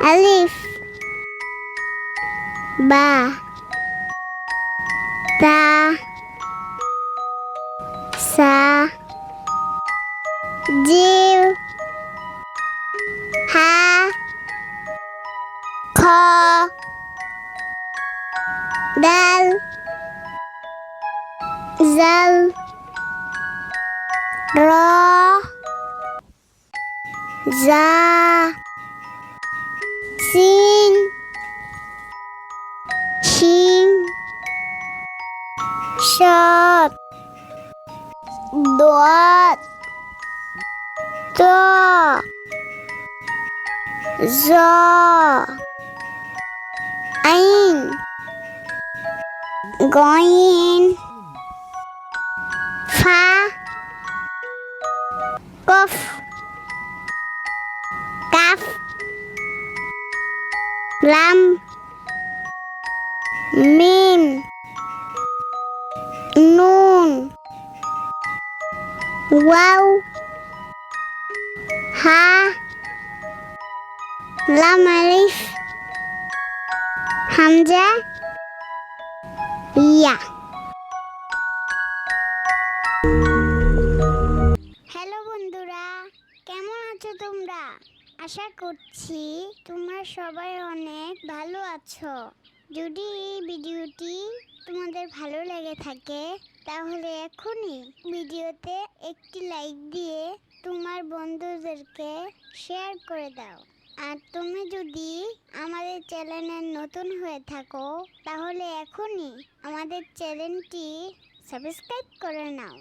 আলিফ বা তা সা জিম হা খ দাল জাল র জা সিন শিন শাদ দোয়াত ত জ আইন গইন ফা কফ কাফ লাম মিম নুন ওয়াও হা লাম আলিফ হামজা ইয়া। হ্যালো বন্ধুরা, কেমন আছো তোমরা? আশা করছি তোমরা সবাই অনেক ভালো আছো। যদি এই ভিডিওটি তোমাদের ভালো লেগে থাকে তাহলে এখনই ভিডিওতে একটি লাইক দিয়ে তোমার বন্ধুদেরকে শেয়ার করে দাও। আর তুমি যদি আমাদের চ্যানেলে নতুন হয়ে থাকো তাহলে এখনই আমাদের চ্যানেলটি সাবস্ক্রাইব করে নাও।